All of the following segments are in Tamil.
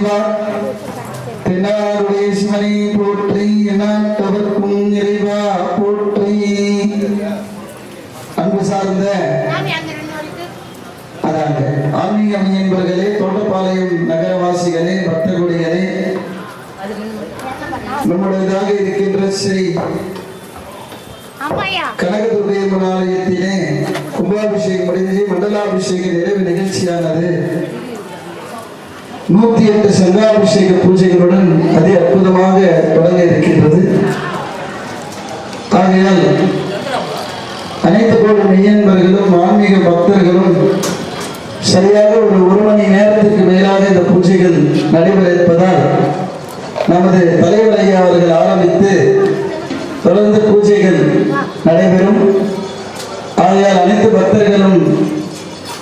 நமச்சிவா. தென்னாருடைய சிவனை போற்றி, எந்நாட்டவர்க்கும் இறைவா போற்றி. அன்பு சார்ந்த ஆன்மீக மையன்பர்களே, தோட்டப்பாளையம் நகரவாசிகளே, பக்தகுடிகளே, நம்முடையதாக இருக்கின்ற ஸ்ரீ கனகதுர்கை ஆலயத்திலே கும்பாபிஷேகம் முடிந்து மண்டலாபிஷேக நிறைவு நிகழ்ச்சியானது 108 சங்காபிஷேக பூஜைகளுடன் அதி அற்புதமாக தொடங்க இருக்கின்றது. ஆகையால் அனைத்து கோடி மெய்யன்பர்களும் ஆன்மீக பக்தர்களும் சரியாக ஒரு மணி நேரத்திற்கு மேலாக இந்த பூஜைகள் நடைபெற இருப்பதால் நமது தலைவர் ஐயா அவர்கள் ஆரம்பித்து தொடர்ந்து பூஜைகள் நடைபெறும். ஆகையால் அனைத்து பக்தர்களும்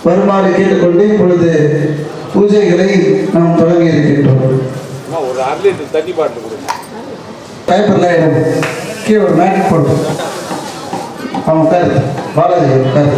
வருமாறு கேட்டுக்கொண்டு இப்பொழுது பூஜைகளை நாம் தொடங்கி இருக்கின்றோம். பேப்பர்ல கீழே ஒரு மேட்ரிக் போட்டு அவன் உட்காரு, பாலாஜி உட்காரு.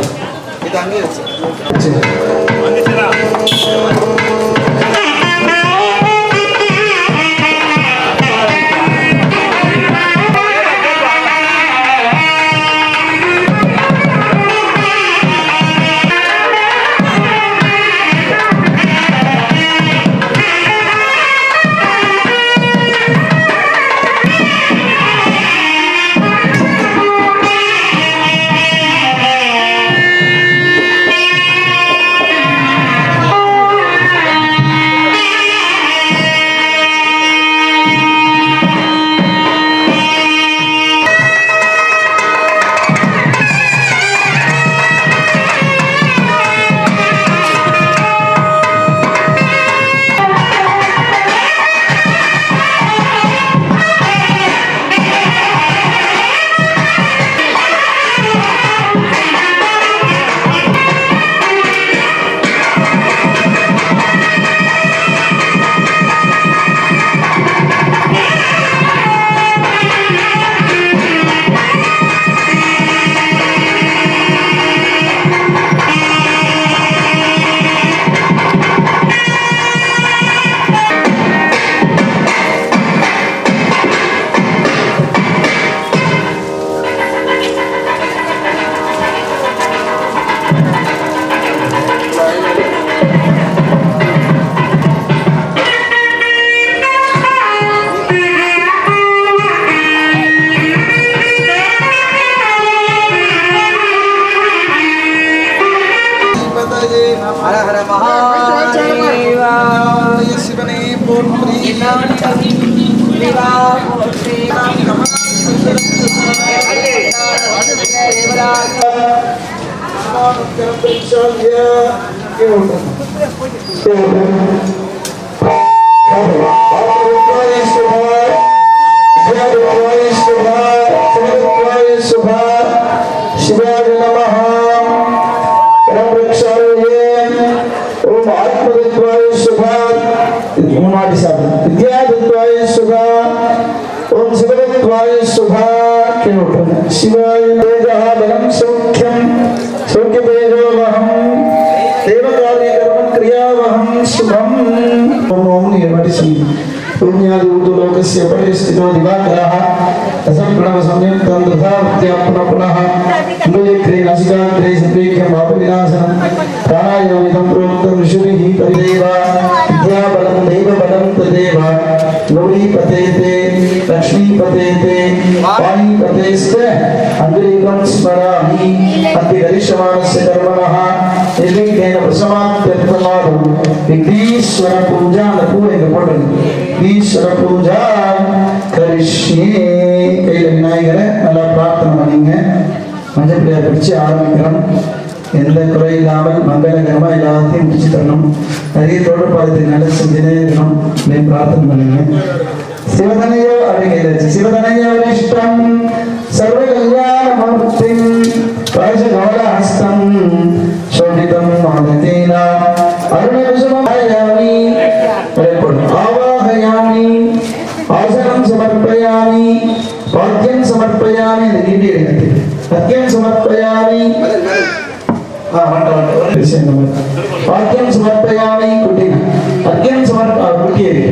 சிவனே போற்றி. शिवाय बलम सौख्यम सौख्यपेजोवहम देवकार्यकर्म क्रियावहम शुभम. ओम निर्मणि पुण्यादि उदलोकस्य परिस्थितो दिवाकरः असंप्रणव संयुक्तं तथावत्यापन पुनः मुनिक्रे नासिकाग्रे संप्रेक्ष्य मापविनाशनं प्राणायामिदं प्रोक्तं ऋषिभिः परिदेवा विद्याबलं देवबलं तदेव गौरीपते ते लक्ष्मीपते पाणिपतेस्ते अङ्गुलीकं स्मरामि अतिगरिष्यमाणस्य कर्मणः निर्विघ्नेन प्रसमाप्त्यर्थमादं विघ्नेश्वर पूजा पूजा ஈஸ்வர பூஜா கரிஷ்யே. கையில் விநாயகரை நல்லா பிரார்த்தனை பண்ணிங்க. மஞ்சள் பிள்ளையார் பிடிச்சு ஆரம்பிக்கிறோம். எந்த குறை இல்லாமல் மங்களகரமா எல்லாத்தையும் முடிச்சு தரணும். நிறைய தொடர்பாளத்துக்கு நல்ல சிந்தனை இருக்கணும் அப்படின்னு பிரார்த்தனை பண்ணுங்க. சிவதனையோ அப்படிங்கிறது சிவதனையோ இஷ்டம் சர்வ கல்யாண மூர்த்திம் ராஜகோலஹஸ்தம் சோடிதம் மாததேனா அருணகுசுமாயாமி ஆவாஹயாமி ஆசனம் சமர்ப்பயாமி வாக்கியம் சமர்ப்பயாமி. இந்த நீண்டி இடத்தில் வாக்கியம் சமர்ப்பயாமி வாக்கியம் சமர்ப்பயாமி குட்டினா வாக்கியம் குட்டியது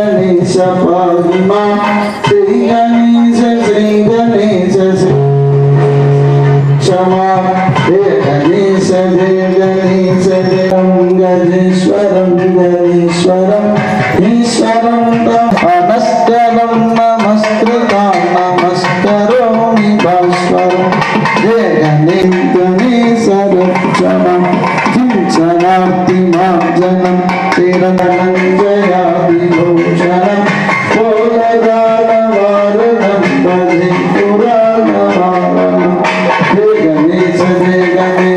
गणेश पाहि मां श्री गणेश क्षमा हे गणेश गजेश्वरं गणेश्वरं ईश्वरं नमस्कारं नमस्कृतां नमस्करोमि भास्वरं हे गणेश रक्षमां शरणार्थी मां जनं श्रीरङ्गजयाभिभूषणं कोलगानवारणं भजे पुराणवारणं हे गणेश पाहि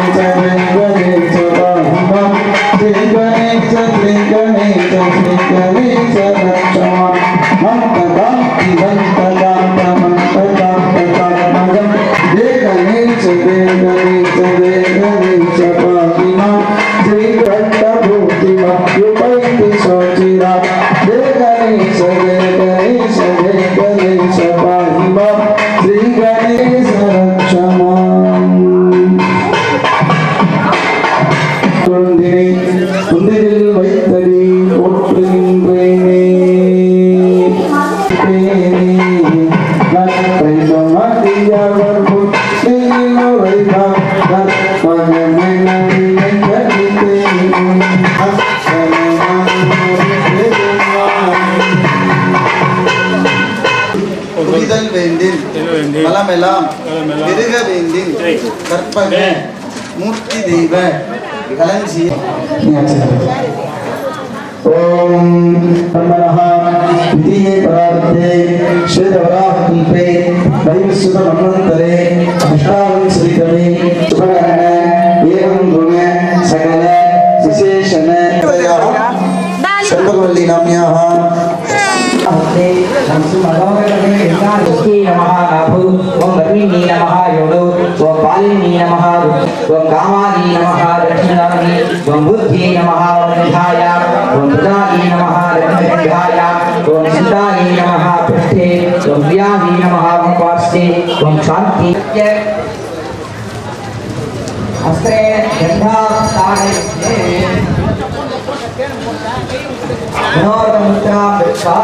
मां श्री गणेश रक्षमां मन्तकान्तिमन्तकान्तमन्तकान्तकात्मजं हे गणेश पाहि मां श्रीकण्ठभूतिमप्युपैति शोचिरा हे गणेश पाहि मां श्री गणेश रक्षमाम् குந்திரில் வைத்தடி போற்றுகின்றேனே நற்றை சமாதியாவர் புத்தியில் உரைத்தார் நற்பகமை நன்மை கழித்தேன் புரிதல் வேண்டின் நலமெல்லாம் பெருக வேண்டின் கற்பக மூர்த்தி தெய்வ ओम नमः द्वितीये परार्थे श्वेतवराहकल्पे वैवस्वतमन्वन्तरे अष्टाविंशतितमे शुभकरण एवं गुण सकल विशेषण शर्ववल्ली नाम्याः ओम लक्ष्मी नमः योडो ओम पालिनी नमः ओम कामानी नमः दक्षिणानी ओम बुद्धि नमः वनिधाय ओम प्रजानी नमः रत्नगंधाय ओम सीतानी नमः पृष्ठे ओम प्रियानी नमः पार्श्वे ओम शांति अस्त्रे गंधास्तारे मनोरमुद्रा वृक्षा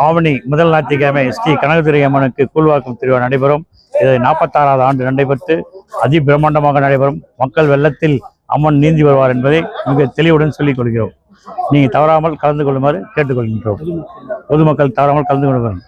ஆவணி முதல் ஞாயிற்றுக்கிழமை ஸ்ரீ கனகதுரை அம்மனுக்கு கூழ்வாக்கும் திருவிழா நடைபெறும். இது 46வது ஆண்டு நடைபெற்று அதி பிரம்மாண்டமாக நடைபெறும். மக்கள் வெள்ளத்தில் அம்மன் நீந்தி வருவார் என்பதை மிக தெளிவுடன் சொல்லிக் கொள்கிறோம். நீங்கள் தவறாமல் கலந்து கொள்ளுமாறு கேட்டுக்கொள்கின்றோம். பொதுமக்கள் தவறாமல் கலந்து கொள்ளுங்கள்.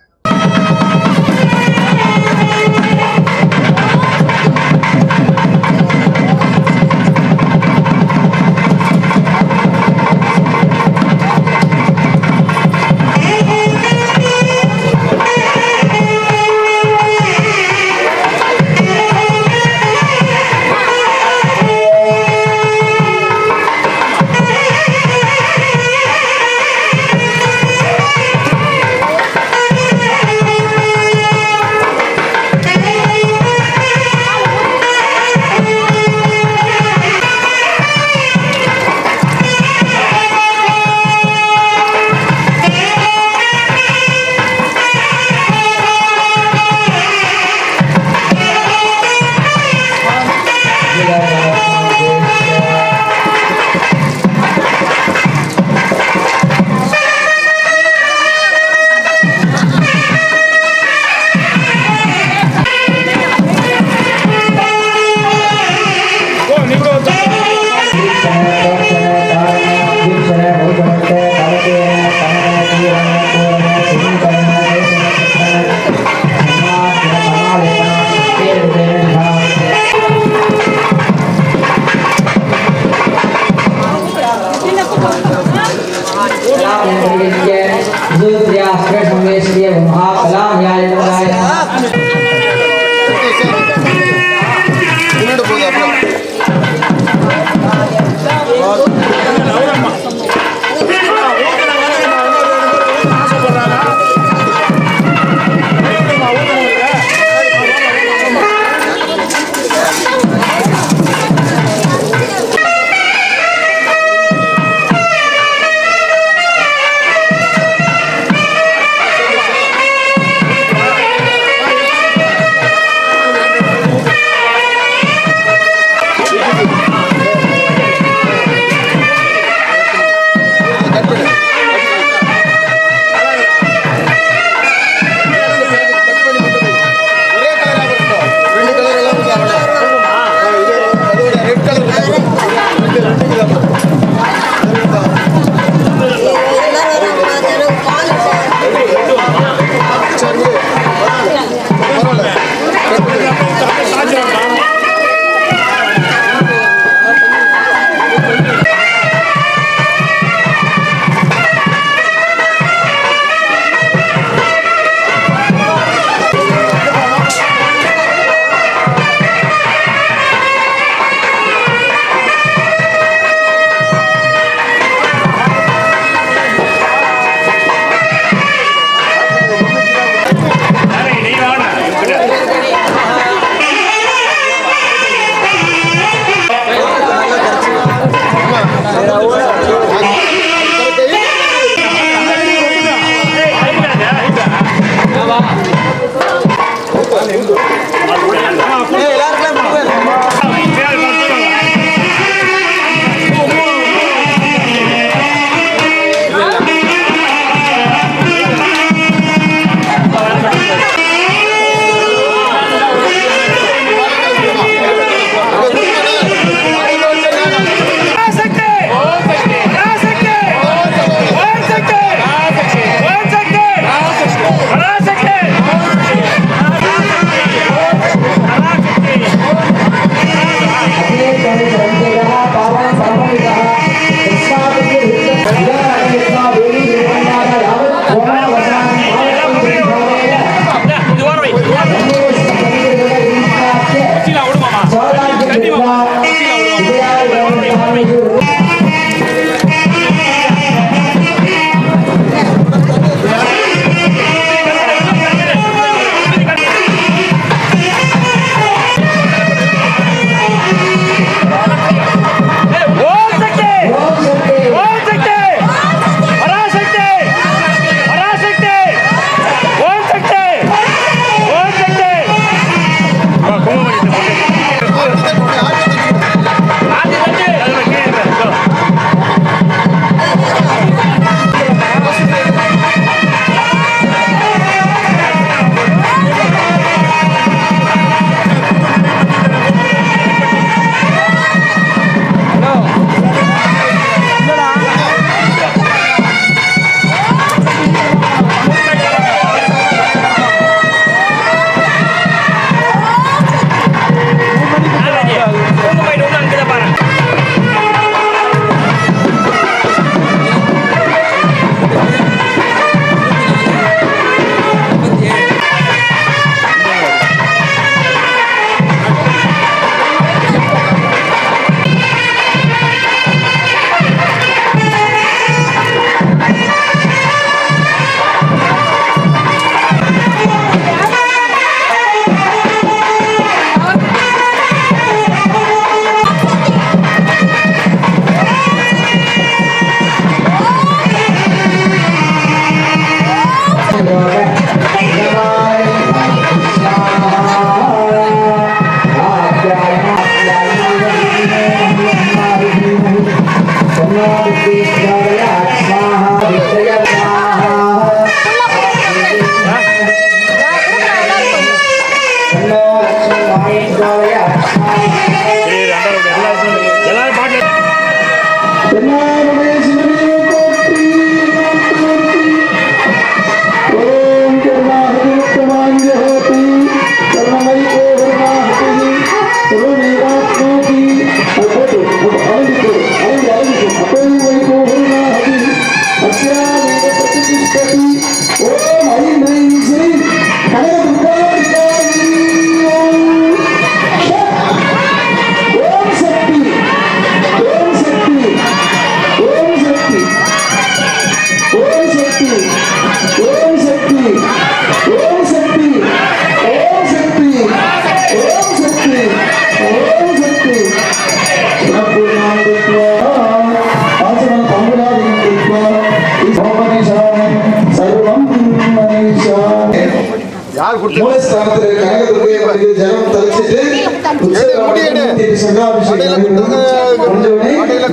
மூலஸ்தானத்தில் கனகதுர்க்கையை வருகிற ஜலம் தெளிச்சிட்டு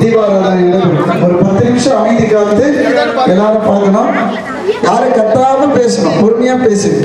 தீபாராதனை ஒரு 10 நிமிஷம் அமைதி காத்து எல்லாரும் பார்க்கணும். யாரும் கட்டாம பேசணும், பொறுமையா பேசுங்க.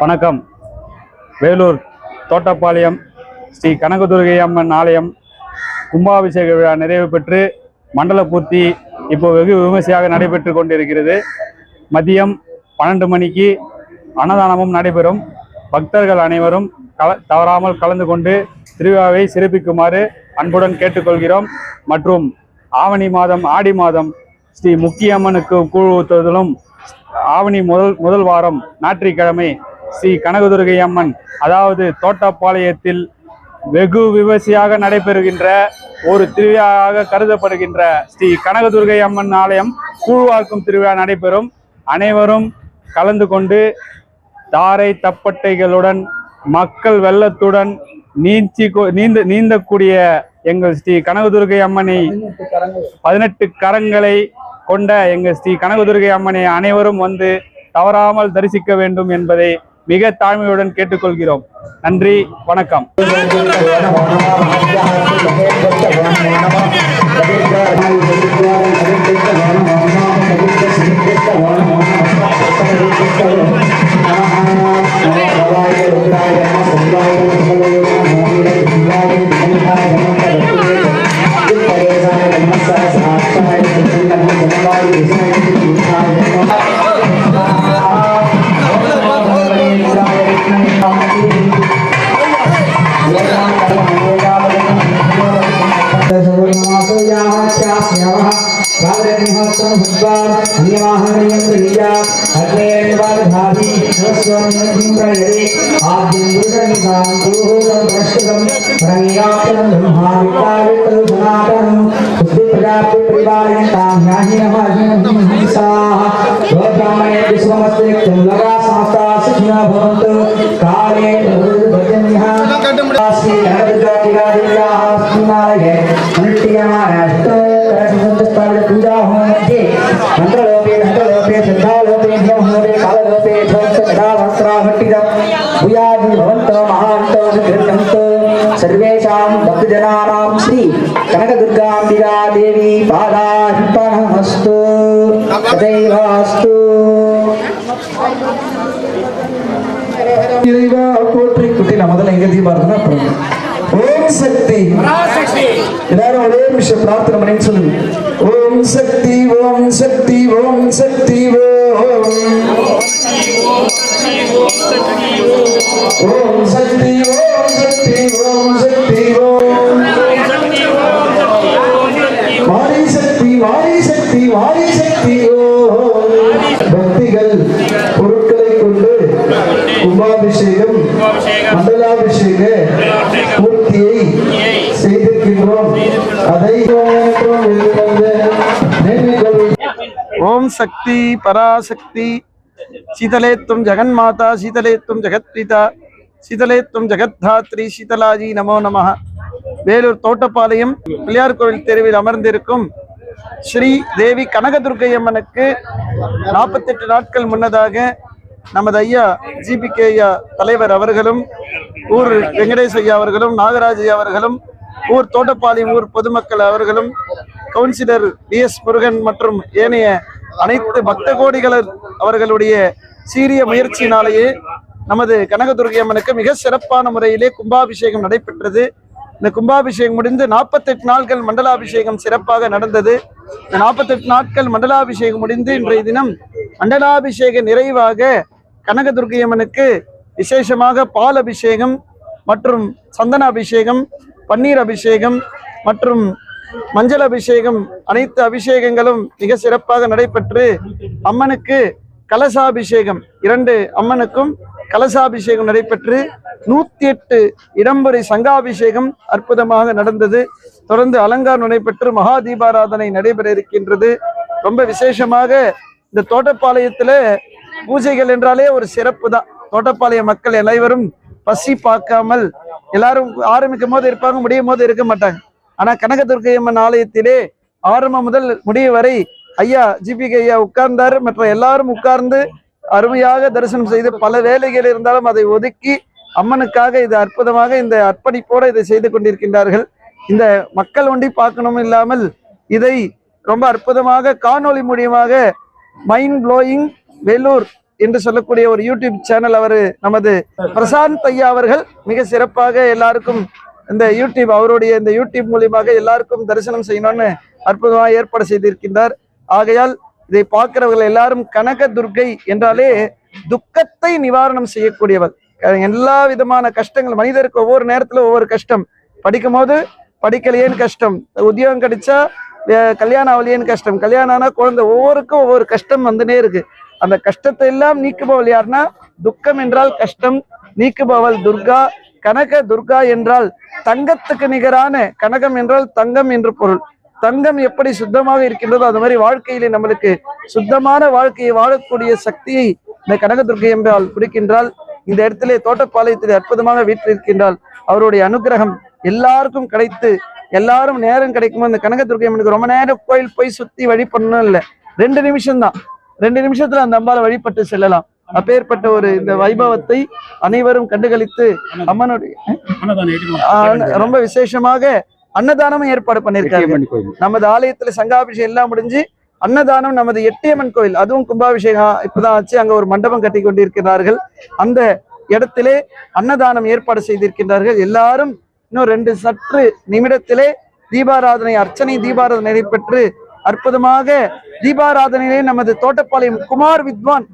வணக்கம். வேலூர் தோட்டப்பாளையம் ஸ்ரீ கனகதுர்கை அம்மன் ஆலயம் கும்பாபிஷேக விழா நிறைவு பெற்று மண்டல பூர்த்தி இப்போ வெகு விமர்சையாக நடைபெற்று கொண்டிருக்கிறது. மதியம் 12 மணிக்கு அன்னதானமும் நடைபெறும். பக்தர்கள் அனைவரும் தவறாமல் கலந்து கொண்டு திருவிழாவை சிறப்பிக்குமாறு அன்புடன் கேட்டுக்கொள்கிறோம். மற்றும் ஆடி மாதம் ஸ்ரீ முக்கியம்மனுக்கு கூழ் ஊற்றுவதிலும் ஆவணி முதல் வாரம் ஞாயிற்றுக்கிழமை ஸ்ரீ கனகதுர்கை அம்மன் அதாவது தோட்டப்பாளையத்தில் வெகு விமர்சையாக நடைபெறுகின்ற ஒரு திருவிழாவாக கருதப்படுகின்ற ஸ்ரீ கனகதுர்கை அம்மன் ஆலயம் கூழ்வார்க்கும் திருவிழா நடைபெறும். அனைவரும் கலந்து தாரை தப்பட்டைகளுடன் மக்கள் வெள்ளத்துடன் நீந்தக்கூடிய எங்கள் ஸ்ரீ கனகதுர்கை அம்மனை 18 கரங்களை கொண்ட எங்கள் ஸ்ரீ கனகதுர்கை அம்மனை அனைவரும் தவறாமல் தரிசிக்க வேண்டும் என்பதை மிக தாழ்மையுடன் கேட்டுக்கொள்கிறோம். நன்றி, வணக்கம். सर्वेषां भक्तजनानां श्री कनकदुर्गाम्बिका देवी पादार्पणमस्तु तथैवास्तु। இறைவா போற்றி குட்டி நான் முதல்ல எங்க தீபாரதனை அப்புறம் ஓம் சக்தி எல்லாரும் ஒரே நிமிஷம் பிரார்த்தனை பண்ணி சொல்லுங்க. ஓம் சக்தி ஓம் சக்தி ஓம் சக்தி ஓம் ஓம் சக்தி ஓம் சக்தி ஓம் சக்தி ஓம் வாரி சக்தி வாரி சக்தி வாரி சக்தி ஓம். பக்திகள் பொருட்களை கொண்டு கும்பாபிஷேகம் மண்டலாபிஷேக பூர்த்தியை செய்திருக்கின்றோம். அதை ஓம் ஓம் சக்தி பராசக்தி சீதலே துவம் ஜெகன்மாதா சீதலே துவம் ஜெகத்பிதா சீதலே துவம் ஜெகத்தாத்ரி சீதலாஜி நமோ நமஹ. வேலூர் தோட்டப்பாளையம் பிள்ளையார் கோவில் தெருவில் அமர்ந்திருக்கும் ஸ்ரீ தேவி கனகதுர்க்கை அம்மனுக்கு 48 நாட்கள் முன்னதாக நமது ஐயா ஜிபிகே ஐயா தலைவர் அவர்களும் ஊர் வெங்கடேஷ் ஐயா அவர்களும் நாகராஜ் ஐயா அவர்களும் ஊர் தோட்டப்பாளையம் ஊர் பொதுமக்கள் அவர்களும் கவுன்சிலர் DS முருகன் மற்றும் ஏனைய அனைத்து பக்த கோடிகளர் அவர்களுடைய சீரிய முயற்சியினாலேயே நமது கனகதுர்க்கை அம்மனுக்கு மிக சிறப்பான முறையிலே கும்பாபிஷேகம் நடைபெற்றது. இந்த கும்பாபிஷேகம் முடிந்து 48 நாட்கள் மண்டலாபிஷேகம் சிறப்பாக நடந்தது. இந்த 48 நாட்கள் மண்டலாபிஷேகம் முடிந்து இன்றைய தினம் மண்டலாபிஷேக நிறைவாக கனகதுர்க்கை அம்மனுக்கு விசேஷமாக பால் அபிஷேகம் மற்றும் சந்தன அபிஷேகம், பன்னீர் அபிஷேகம் மற்றும் மஞ்சள் அபிஷேகம், அனைத்து அபிஷேகங்களும் மிக சிறப்பாக நடைபெற்று அம்மனுக்கு கலசாபிஷேகம் 2 அம்மனுக்கும் கலசாபிஷேகம் நடைபெற்று 108 இடம்புரை சங்காபிஷேகம் அற்புதமாக நடந்தது. தொடர்ந்து அலங்காரம் நடைபெற்று மகா தீபாராதனை நடைபெற இருக்கின்றது. ரொம்ப விசேஷமாக இந்த தோட்டப்பாளையத்துல பூஜைகள் என்றாலே ஒரு சிறப்பு தான். தோட்டப்பாளைய மக்கள் அனைவரும் பசி பார்க்காமல் எல்லாரும் ஆரம்பிக்கும் போது இருப்பாங்க, முடியும் போது இருக்க மாட்டாங்க. ஆனா கனகதுர்க்கை அம்மன் ஆலயத்திலே ஆரம்பம் முதல் முடிவு வரை ஐயா ஜிபிகே ஐயா உட்கார்ந்தாரு. மற்ற எல்லாரும் உட்கார்ந்து அருமையாக தரிசனம் செய்து பல வேலைகள் இருந்தாலும் அதை ஒதுக்கி அம்மனுக்காக இது அற்புதமாக இந்த அர்ப்பணிப்போட இதை செய்து கொண்டிருக்கின்றார்கள். இந்த மக்கள் ஒண்டி பார்க்கணும் இல்லாமல் இதை ரொம்ப அற்புதமாக காணொளி மூலியமாக மைண்ட் ப்ளோயிங் வேலூர் என்று சொல்லக்கூடிய ஒரு யூடியூப் சேனல் அவர் நமது பிரசாந்த் ஐயா அவர்கள் மிக சிறப்பாக எல்லாருக்கும் இந்த யூடியூப் அவருடைய இந்த யூடியூப் மூலியமாக எல்லாருக்கும் தரிசனம் செய்யணும்னு அற்புதமாக ஏற்பாடு செய்திருக்கின்றார். ஆகையால் இதை பார்க்கிறவர்கள் எல்லாரும் கனகதுர்க்கை என்றாலே துக்கத்தை நிவாரணம் செய்யக்கூடியவர். எல்லா விதமான கஷ்டங்கள் மனிதருக்கு ஒவ்வொரு நேரத்துல ஒவ்வொரு கஷ்டம். படிக்கும் போது படிக்கலையேன்னு கஷ்டம், உத்தியோகம் கிடைச்சா கல்யாணம் ஆகலையேன்னு கஷ்டம், கல்யாணம் ஆனா குழந்தை, ஒவ்வொருக்கும் ஒவ்வொரு கஷ்டம் வந்துனே இருக்கு. அந்த கஷ்டத்தை எல்லாம் நீக்குபவள் யாருன்னா துக்கம் என்றால் கஷ்டம் நீக்குபவள் துர்கா. கனக துர்கா என்றால் தங்கத்துக்கு நிகரான, கனகம் என்றால் தங்கம் என்று பொருள். தங்கம் எப்படி சுத்தமாக இருக்கின்றதோ அது மாதிரி வாழ்க்கையிலே நம்மளுக்கு சுத்தமான வாழ்க்கையை வாழக்கூடிய சக்தியை இந்த கனகதுர்க்கை என்றால் கொடுக்கின்றால். இந்த இடத்திலே தோட்டப்பாளையத்திலே அற்புதமாக வீற்றிருக்கின்றால். அவருடைய அனுகிரகம் எல்லாருக்கும் கிடைத்து எல்லாரும் நேரம் கிடைக்கும். இந்த கனகதுர்க்கை அம்மனுக்கு ரொம்ப நேரம் கோயில் போய் சுத்தி வழிபடணும் இல்லை, 2 நிமிஷம் தான். 2 நிமிஷத்துல அந்த அம்பாவை வழிபட்டு செல்லலாம். அப்பேற்பட்ட ஒரு இந்த வைபவத்தை அனைவரும் கண்டுகளித்து அம்மனுடைய ரொம்ப விசேஷமாக அன்னதானமும் ஏற்பாடு பண்ணியிருக்காங்க. நமது ஆலயத்துல சங்காபிஷேகம் எல்லாம் முடிஞ்சு அன்னதானம் நமது எட்டியம்மன் கோயில், அதுவும் கும்பாபிஷேகம் இப்பதான் ஆச்சு, அங்க ஒரு மண்டபம் கட்டி கொண்டிருக்கிறார்கள். அந்த இடத்திலே அன்னதானம் ஏற்பாடு செய்திருக்கின்றார்கள். எல்லாரும் இன்னும் 2 சற்று நிமிடத்திலே தீபாராதனை அர்ச்சனை தீபாராதனை நடைபெற்று அற்புதமாக தீபாராதனையிலே நமது தோட்டப்பாளையம் குமார் வித்வான்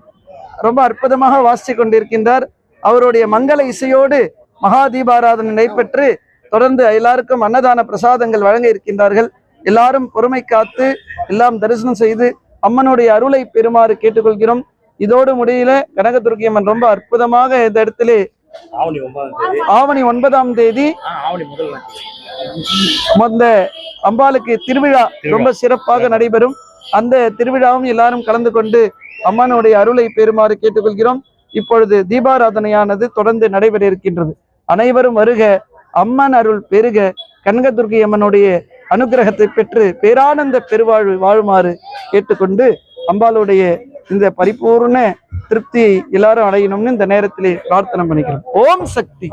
ரொம்ப அற்புதமாக வாசித்து கொண்டிருக்கின்றார். அவருடைய மங்கள இசையோடு மகா தீபாராதனை நடைபெற்று தொடர்ந்து எல்லாருக்கும் அன்னதான பிரசாதங்கள் வழங்க இருக்கின்றார்கள். எல்லாரும் பொறுமை காத்து எல்லாம் தரிசனம் செய்து அம்மனுடைய அருளை பெறுமாறு கேட்டுக்கொள்கிறோம். இதோடு முடியல கனகதுர்க்கை அம்மன் ரொம்ப அற்புதமாக இந்த இடத்திலே ஆவணி 9ஆம் தேதி அந்த அம்பாளுக்கு திருவிழா ரொம்ப சிறப்பாக நடைபெறும். அந்த திருவிழாவும் எல்லாரும் கலந்து கொண்டு அம்மனுடைய அருளை பெறுமாறு கேட்டுக்கொள்கிறோம். இப்பொழுது தீபாராதனையானது தொடர்ந்து நடைபெற இருக்கின்றது. அனைவரும் வருக, அம்மன் அருள் பெருக, கனகதுர்க்கை அம்மனுடைய அனுகிரகத்தை பெற்று பேரானந்த பெருவாழ்வு வாழுமாறு கேட்டுக்கொண்டு அம்பாளுடைய இந்த பரிபூர்ண திருப்தியை எல்லாரும் அடையணும்னு இந்த நேரத்திலே பிரார்த்தனை பண்ணிக்கிறோம். ஓம் சக்தி.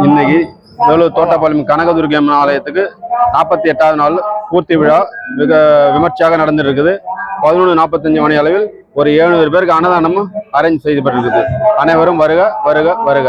இன்னைக்கு வேலூர் தோட்டப்பாளையம் கனகதுர்க்கை அம்மன் ஆலயத்துக்கு 48வது நாள் பூர்த்தி விழா மிக விமர்சையாக நடந்துட்டு இருக்குது. 11:45 மணி அளவில் ஒரு 700 பேருக்கு அன்னதானமும் அரேஞ்ச் செய்யப்பட்டிருக்குது. அனைவரும் வருக வருக வருக.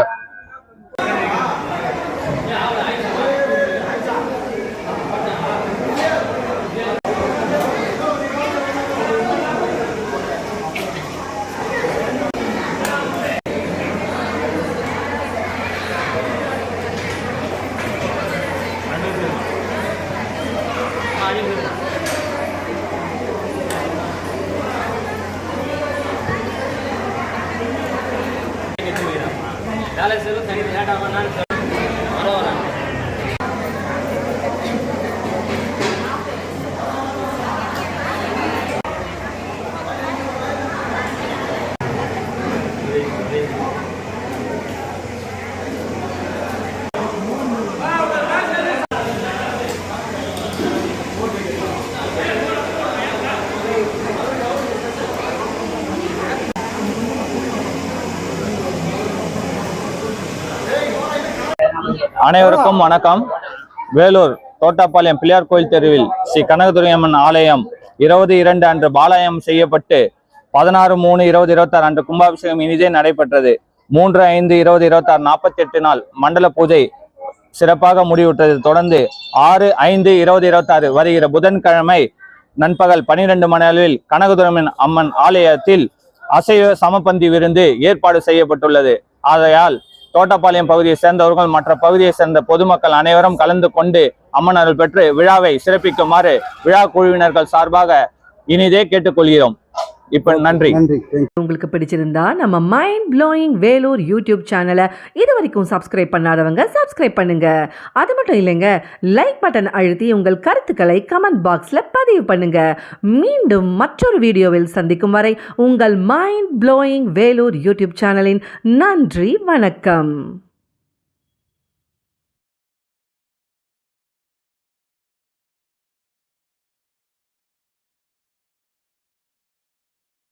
அனைவருக்கும் வணக்கம். வேலூர் தோட்டாப்பாளையம் பிள்ளையார் கோயில் தெருவில் ஸ்ரீ கனகதுர்கை அம்மன் ஆலயம் 22 அன்று பாலாயம் செய்யப்பட்டு 16/3/2026 அன்று கும்பாபிஷேகம் இனிதே நடைபெற்றது. 3/5/2026 48 நாள் மண்டல பூஜை சிறப்பாக முடிவுற்றது. தொடர்ந்து 6/5/2026 வருகிற புதன்கிழமை நண்பகல் 12 மணி அளவில் கனகதுர்கை அம்மன் ஆலயத்தில் அசைவ சமபந்தி விருந்து ஏற்பாடு செய்யப்பட்டுள்ளது. ஆகையால் தோட்டப்பாளையம் பகுதியை சேர்ந்தவர்கள் மற்ற பகுதியை சேர்ந்த பொதுமக்கள் அனைவரும் கலந்து கொண்டு அம்மன் அருள் பெற்று விழாவை சிறப்பிக்குமாறு விழா குழுவினர்கள் சார்பாக இனிதே கேட்டுக்கொள்கிறோம். இப்ப நன்றி. உங்களுக்கு பிடிச்சிருந்தா நம்ம மைண்ட் ப்ளோயிங் வேலூர் யூடியூப் சேனலை இது வரைக்கும் சப்ஸ்கிரைப் பண்ணாதவங்க சப்ஸ்கிரைப் பண்ணுங்க. அது மட்டும் இல்லைங்க, லைக் பட்டன் அழுத்தி உங்கள் கருத்துக்களை கமெண்ட் பாக்ஸ்ல பதிவு பண்ணுங்க. மீண்டும் மற்றொரு வீடியோவில் சந்திக்கும் வரை உங்கள் மைண்ட் ப்ளோயிங் வேலூர் யூடியூப் சேனலின் நன்றி, வணக்கம்.